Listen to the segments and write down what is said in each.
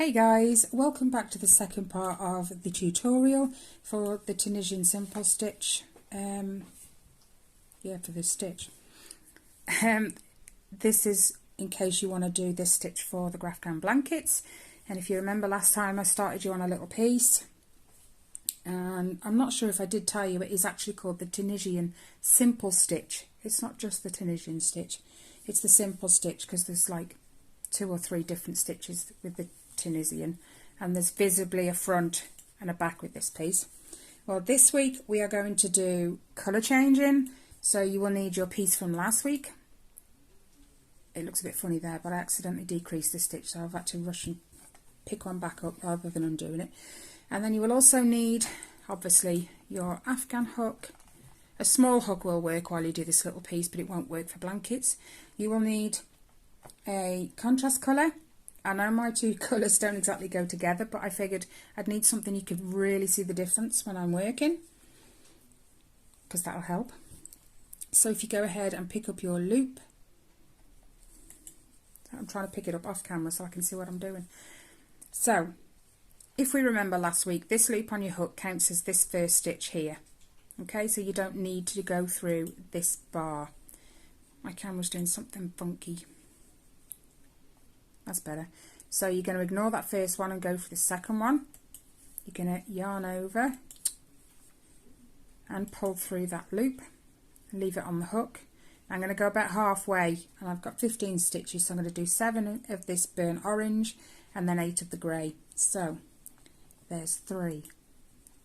Hey guys, welcome back to the second part of the tutorial for the Tunisian simple stitch. For this stitch. This is in case you want to do this stitch for the graph gown blankets. And if you remember last time I started you on a little piece, and I'm not sure if I did tell you, it is actually called the Tunisian simple stitch. It's not just the Tunisian stitch, it's the simple stitch, because there's like 2 or 3 different stitches with the Tunisian, and there's visibly a front and a back with this piece. Well, this week we are going to do colour changing, so you will need your piece from last week. It looks a bit funny there, but I accidentally decreased the stitch, so I've had to rush and pick one back up rather than undoing it. And then you will also need, obviously, your Afghan hook. A small hook will work while you do this little piece, but it won't work for blankets. You will need a contrast colour. I know my 2 colours don't exactly go together, but I figured I'd need something you could really see the difference when I'm working, because that'll help. So if you go ahead and pick up your loop, I'm trying to pick it up off camera so I can see what I'm doing. So if we remember last week, this loop on your hook counts as this first stitch here. Okay, so you don't need to go through this bar. My camera's doing something funky. That's better. So you're going to ignore that first one and go for the second one. You're going to yarn over and pull through that loop and leave it on the hook. I'm going to go about halfway, and I've got 15 stitches, so I'm going to do 7 of this burnt orange and then 8 of the grey. So there's 3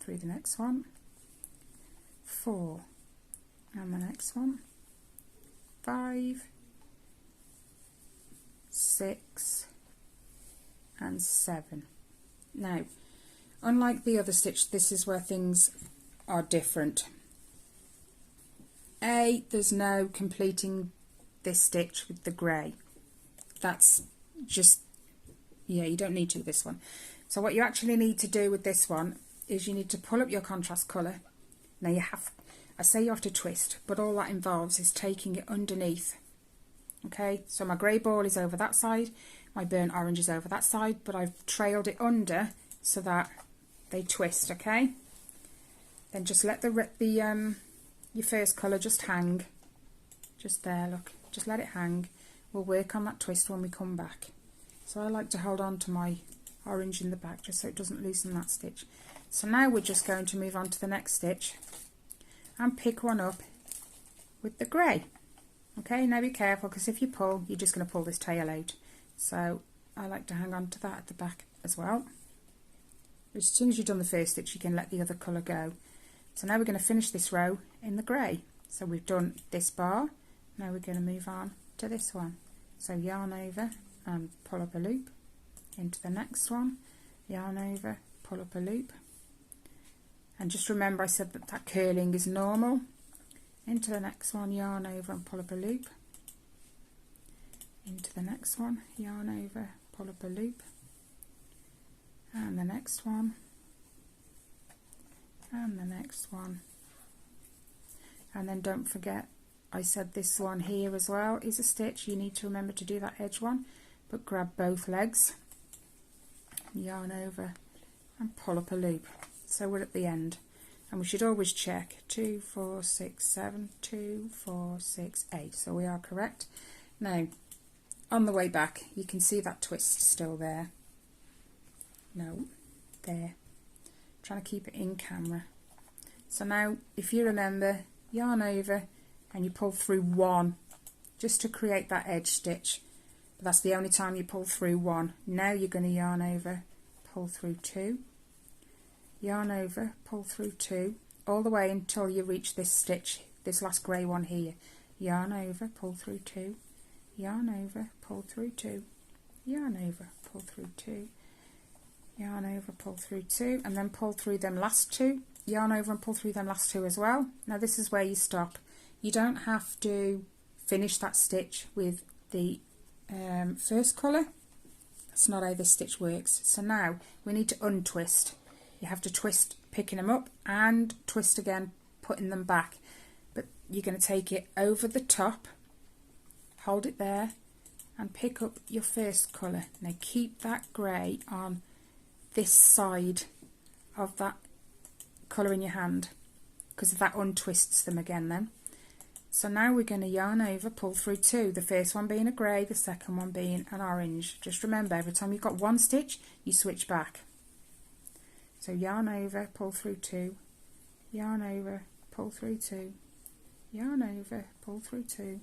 through the next one, 4, and the next one, 5, 6 and 7. Now, unlike the other stitch, this is where things are different. There's no completing this stitch with the grey. That's just, yeah, you don't need to with this one. So what you actually need to do with this one is you need to pull up your contrast colour. Now I say you have to twist, but all that involves is taking it underneath. Okay, so my grey ball is over that side, my burnt orange is over that side, but I've trailed it under so that they twist. Okay, then just let your first colour just hang, just there, look, just let it hang. We'll work on that twist when we come back. So I like to hold on to my orange in the back just so it doesn't loosen that stitch. So now we're just going to move on to the next stitch and pick one up with the grey. Okay, now be careful, because if you pull, you're just going to pull this tail out. So I like to hang on to that at the back as well. As soon as you've done the first stitch, you can let the other colour go. So now we're going to finish this row in the grey. So we've done this bar, now we're going to move on to this one. So yarn over and pull up a loop into the next one, yarn over, pull up a loop. And just remember I said that curling is normal. Into the next one, yarn over and pull up a loop. Into the next one, yarn over, pull up a loop. And the next one. And the next one. And then don't forget, I said this one here as well is a stitch. You need to remember to do that edge one, but grab both legs, yarn over and pull up a loop. So we're at the end. And we should always check 2, 4, 6, 7, 2, 4, 6, 8. So we are correct. Now, on the way back, you can see that twist still there. No, there. I'm trying to keep it in camera. So now, if you remember, yarn over and you pull through 1 just to create that edge stitch. But that's the only time you pull through 1. Now you're going to yarn over, pull through 2. Yarn over, pull through 2, all the way until you reach this stitch, this last grey one here. Yarn over, pull through 2, yarn over, pull through 2, yarn over, pull through 2, yarn over, pull through 2, and then pull through them last 2, yarn over and pull through them last 2 as well. Now this is where you stop. You don't have to finish that stitch with the first colour. That's not how this stitch works. So now we need to untwist. You have to twist picking them up and twist again putting them back, but you're going to take it over the top, hold it there, and pick up your first colour. Now keep that grey on this side of that colour in your hand, because that untwists them again then. So now we're going to yarn over, pull through 2, the first one being a grey, the second one being an orange. Just remember, every time you've got one stitch, you switch back. So yarn over, pull through 2, yarn over, pull through 2, yarn over, pull through 2,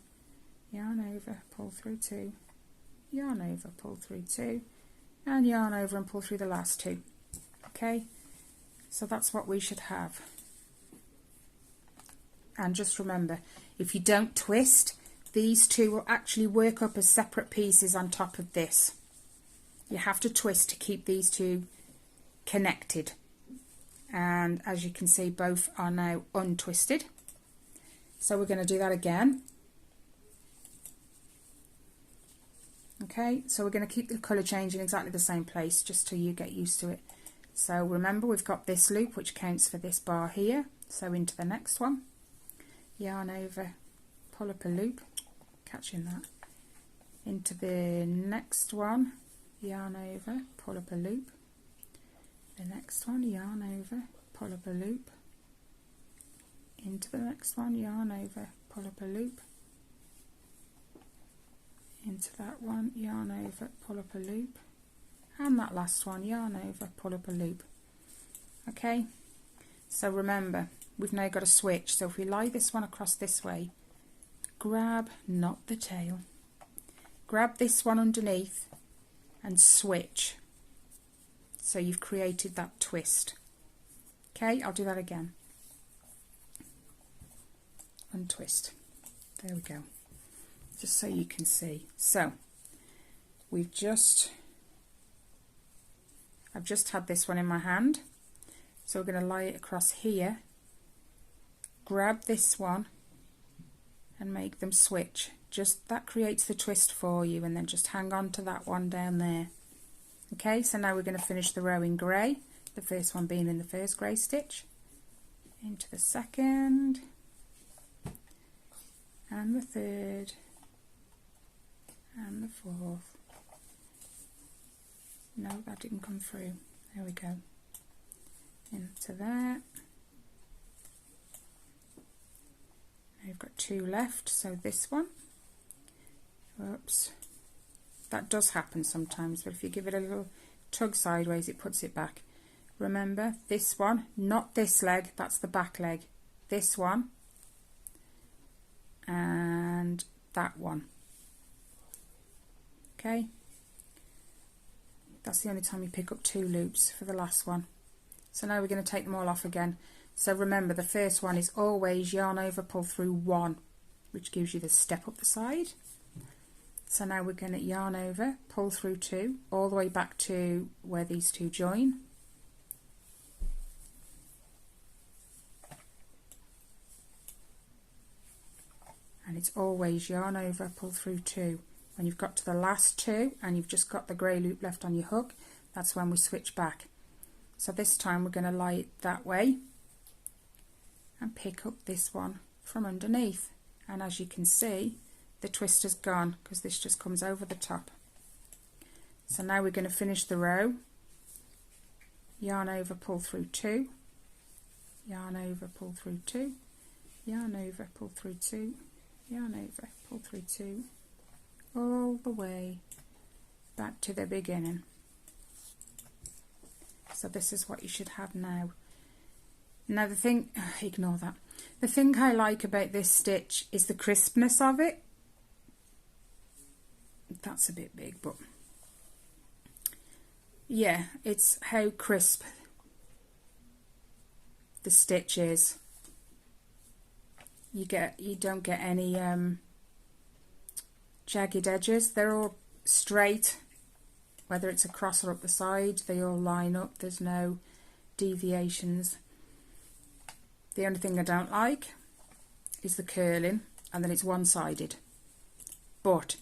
yarn over, pull through 2, yarn over, pull through 2, and yarn over and pull through the last 2. Okay, so that's what we should have. And just remember, if you don't twist, these two will actually work up as separate pieces on top of this. You have to twist to keep these two connected. And as you can see, both are now untwisted. So we're going to do that again. Okay, so we're going to keep the colour change in exactly the same place, just till you get used to it. So remember, we've got this loop which counts for this bar here. So into the next one. Yarn over, pull up a loop, catching that, into the next one, yarn over, pull up a loop, the next one, yarn over, pull up a loop, into the next one, yarn over, pull up a loop, into that one, yarn over, pull up a loop, and that last one, yarn over, pull up a loop. Okay, so remember, we've now got a switch. So if we lie this one across this way, grab, not the tail, grab this one underneath and switch. So you've created that twist. Okay, I'll do that again. Untwist. There we go. Just so you can see. So I've just had this one in my hand. So we're going to lie it across here. Grab this one and make them switch. Just that creates the twist for you, and then just hang on to that one down there. Okay, so now we're going to finish the row in grey, the first one being in the first grey stitch, into the second and the third and the fourth. No, that didn't come through. There we go. Into there. I've got 2 left, so this one, whoops, that does happen sometimes, but if you give it a little tug sideways, it puts it back. Remember, this one, not this leg, that's the back leg, this one and that one. Okay, that's the only time you pick up 2 loops for the last one. So now we're going to take them all off again. So remember, the first one is always yarn over, pull through 1, which gives you the step up the side. So now we're going to yarn over, pull through 2, all the way back to where these two join. And it's always yarn over, pull through 2. When you've got to the last 2 and you've just got the grey loop left on your hook, that's when we switch back. So this time we're going to lie it that way and pick up this one from underneath, and as you can see, the twist is gone because this just comes over the top. So now we're going to finish the row. Yarn over, pull through 2, yarn over, pull through 2, yarn over, pull through 2, yarn over, pull through 2, all the way back to the beginning. So this is what you should have now. Now the thing, ignore that. The thing I like about this stitch is the crispness of it. That's a bit big, but yeah, it's how crisp the stitch is. You don't get any jagged edges. They're all straight, whether it's across or up the side. They all line up. There's no deviations. The only thing I don't like is the curling, and then it's one-sided. But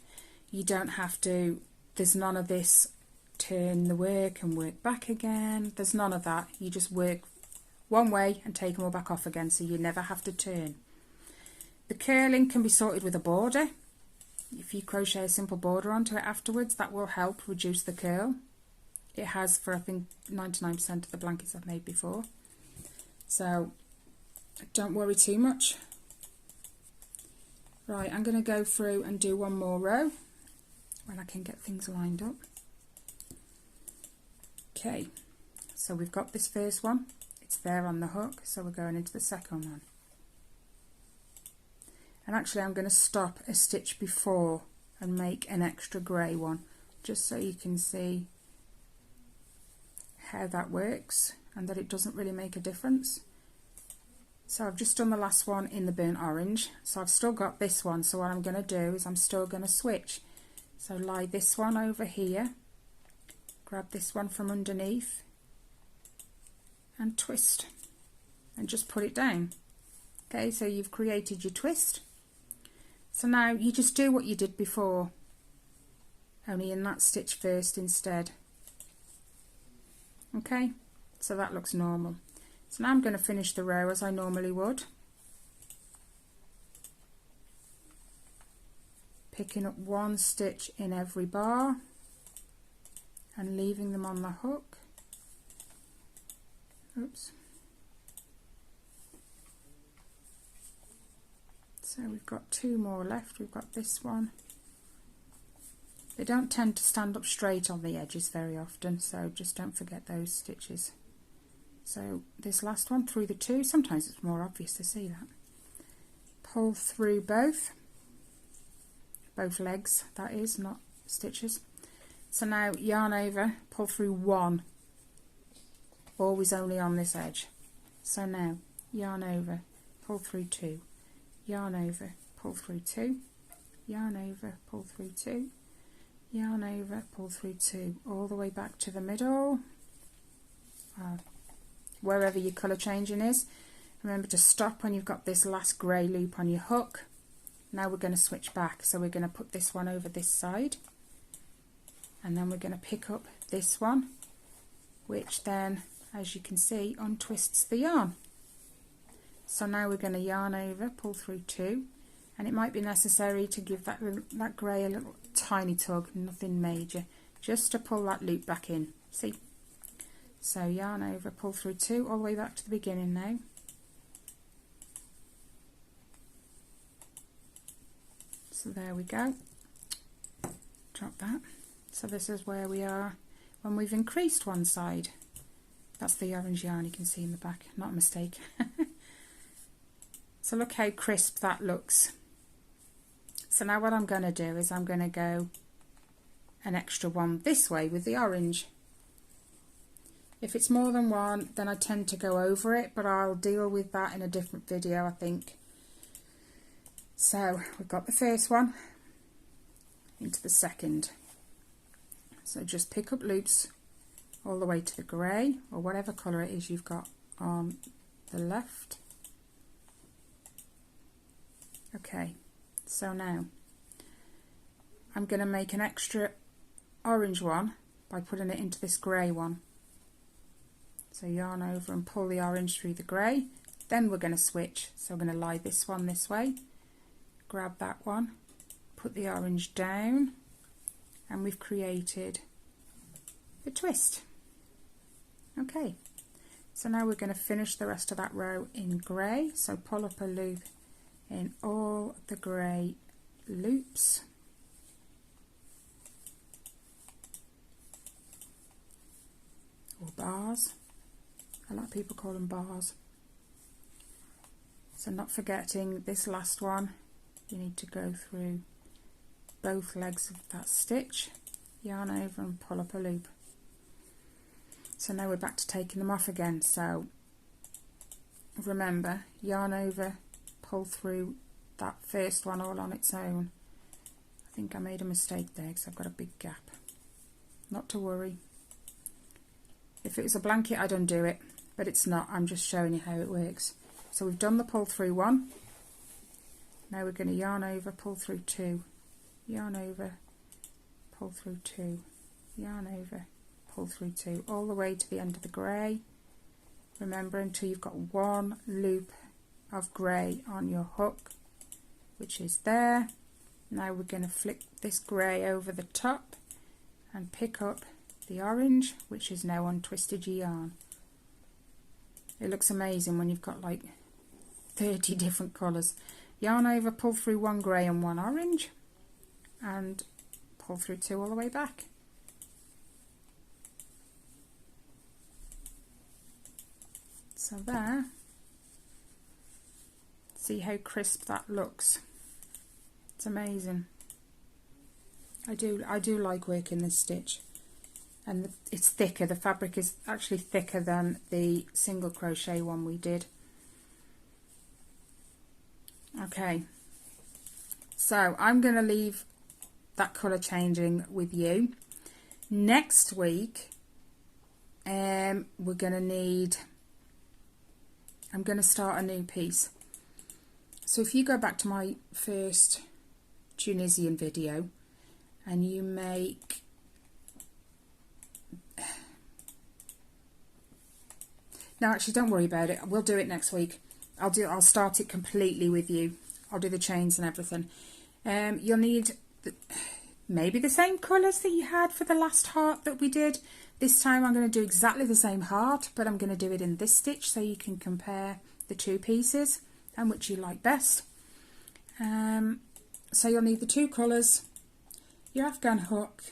you don't have to, there's none of this turn the work and work back again. There's none of that. You just work one way and take them all back off again, so you never have to turn. The curling can be sorted with a border, if you crochet a simple border onto it afterwards, that will help reduce the curl. It has for I think 99% of the blankets I've made before. So don't worry too much. Right, I'm going to go through and do one more row when I can get things lined up. Okay, so we've got this first one. It's there on the hook, so we're going into the second one. And actually I'm going to stop a stitch before and make an extra grey one, just so you can see how that works and that it doesn't really make a difference. So I've just done the last one in the burnt orange, so I've still got this one. So what I'm going to do is I'm still going to switch. So lie this one over here, grab this one from underneath and twist and just put it down. Okay, so you've created your twist. So now you just do what you did before, only in that stitch first instead. Okay, so that looks normal. So now I'm going to finish the row as I normally would, picking up one stitch in every bar and leaving them on the hook. Oops. So we've got two more left. We've got this one. They don't tend to stand up straight on the edges very often, so just don't forget those stitches. So this last one through the two, sometimes it's more obvious to see that. Pull through both legs, that is, not stitches. So now yarn over, pull through one, always only on this edge. So now yarn over, pull through two, yarn over, pull through two, yarn over, pull through two, yarn over, pull through two, all the way back to the middle. Wherever your colour changing is, remember to stop when you've got this last grey loop on your hook. Now we're going to switch back, so we're going to put this one over this side, and then we're going to pick up this one, which then, as you can see, untwists the yarn. So now we're going to yarn over, pull through two, and it might be necessary to give that grey a little tiny tug, nothing major, just to pull that loop back in. See? So yarn over, pull through two, all the way back to the beginning now. So there we go. Drop that. So this is where we are when we've increased one side. That's the orange yarn you can see in the back, not a mistake. So look how crisp that looks. So now what I'm going to do is I'm going to go an extra one this way with the orange. If it's more than one, then I tend to go over it, but I'll deal with that in a different video, I think. So we've got the first one into the second. So just pick up loops all the way to the grey, or whatever colour it is you've got on the left. Okay, so now I'm going to make an extra orange one by putting it into this grey one. So yarn over and pull the orange through the grey. Then we're going to switch. So I'm going to lie this one this way, grab that one, put the orange down, and we've created the twist. Okay, so now we're going to finish the rest of that row in grey. So pull up a loop in all the grey loops. Or bars. A lot of people call them bars. So not forgetting this last one, you need to go through both legs of that stitch, yarn over and pull up a loop. So now we're back to taking them off again. So remember, yarn over, pull through that first one all on its own. I think I made a mistake there because I've got a big gap. Not to worry. If it was a blanket I'd undo it, but it's not. I'm just showing you how it works. So we've done the pull through one. Now we're going to yarn over, pull through two, yarn over, pull through two, yarn over, pull through two, all the way to the end of the grey. Remember, until you've got one loop of grey on your hook, which is there. Now we're going to flick this grey over the top and pick up the orange, which is now on twisted yarn. It looks amazing when you've got like 30 different colours. Yarn over, pull through one grey and one orange, and pull through two all the way back. So there, see how crisp that looks. It's amazing. I do like working this stitch, and it's thicker. The fabric is actually thicker than the single crochet one we did. Okay, so I'm going to leave that colour changing with you. Next week we're going to need, I'm going to start a new piece. So if you go back to my first Tunisian video and you make, no, actually don't worry about it, we'll do it next week. I'll start it completely with you. I'll do the chains and everything. You'll need maybe the same colours that you had for the last heart that we did. This time I'm going to do exactly the same heart, but I'm going to do it in this stitch so you can compare the two pieces and which you like best. So you'll need the two colours, your Afghan hook,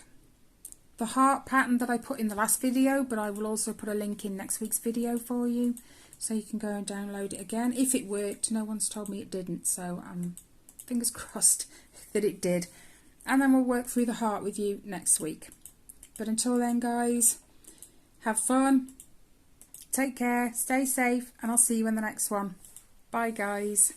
the heart pattern that I put in the last video, but I will also put a link in next week's video for you, so you can go and download it again. If it worked, no one's told me it didn't, so fingers crossed that it did. And then we'll work through the heart with you next week. But until then, guys, have fun, take care, stay safe, and I'll see you in the next one. Bye, guys.